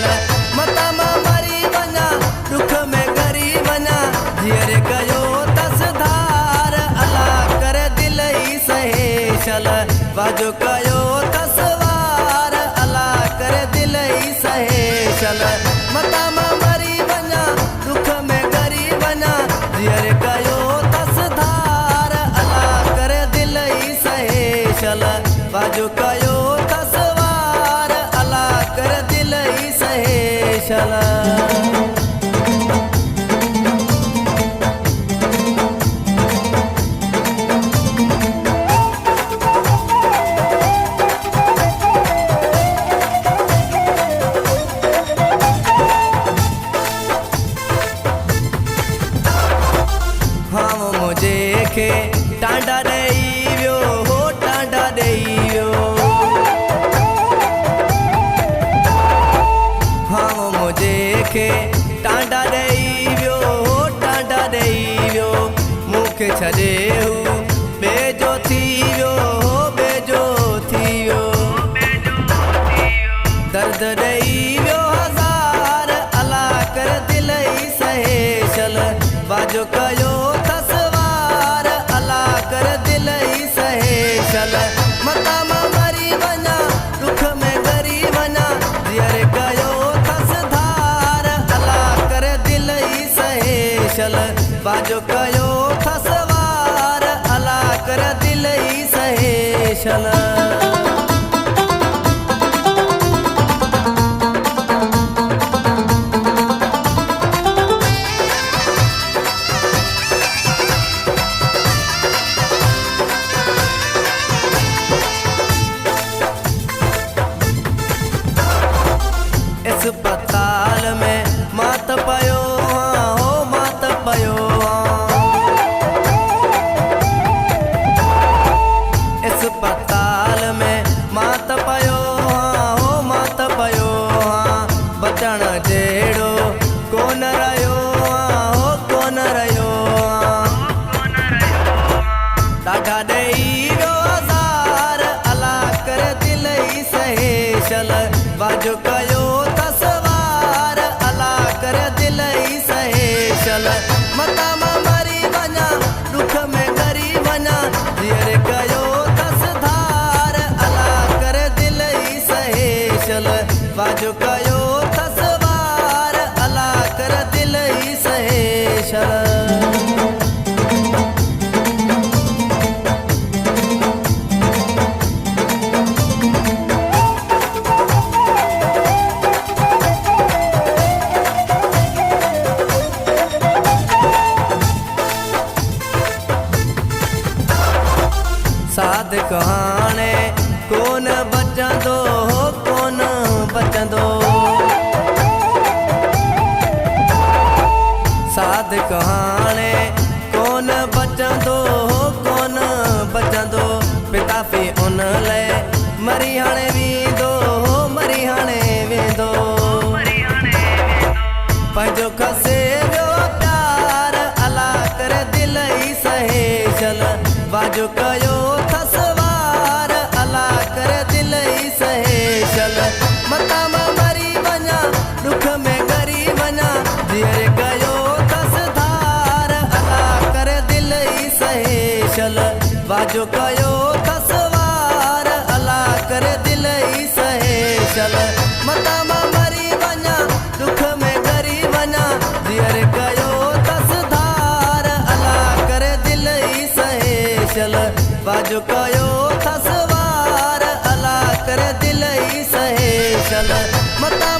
सहेशल मता मां मरी वञा दुख में गरी वञा जीअर कयो तस धार अला कर दिल ई सहेशल वाजो कयो तस वार अला कर दिल ई सहेशल मता मां मरी वञा दुख में गरी वञा जीअर कयो तस धार अला कर दिल ई सहेशल वाजो कयो तस वार अला कर दिल ई सहेशल हम मुझे खे टांडा ॾेई वियो हो टांडा ॾेई वियो हम मुझे खे टांडा ॾेई वियो हो टांडा ॾेई वियो मूंखे छॾे हू ॿिए थी वियो हो ॿिए थी वियो दर्द ॾेई वियो हज़ार अला कर दिल ई सहेशल वाजो कयो तस वार अला कर दिल ई सहेशल मता मां मरी वञा दुख में गरी वञा जीअर कयो तस धार अला कर दिल ई सहेशल वाजो कयो तस वार अला कर दिल ई सहेशल अस्पताल में मात पयो हो मात पयो अस्पताल में मात पयो हो मात पयो बचण जहिड़ो कोन रहियो हो कोन रहियो ॾाढा ॾेई वियो हज़ार अला कर दिल ई सहेशल वाजो कयो तस वार अला कर दिल ई सहेशल मता मां मरी वञा दुख में गरी वञा जीअर कयो तस धार अला कर दिल ई सहेशल वाजो कयो तस वार अला कर दिल ई सहेशल साध कहाणे कोन बचंदो हो कोन बचंदो साध कहाणे कोन बचंदो हो कोन बचंदो पिता पी उन लाइ मरी हाणे वेंदो हो मरी हाणे वेंदो पंहिंजो खसे वियो प्यार अला कर दिल ई सहेशल वाजो कयो तस वार अला कर दिल ई सहेशल मता मां मरी वञा दुख में गरी वञा जीअर कयो तस धार अला कर दिल ई सहेशल वाजो कयो तस वार अला कर दिल ई सहेशल मता मां मरी वञा दुख में गरी वञा जीअर कयो तस धार अला कर दिल ई सहेशल वाजो कयो तस वार अला कर दिल ई सहेशल मता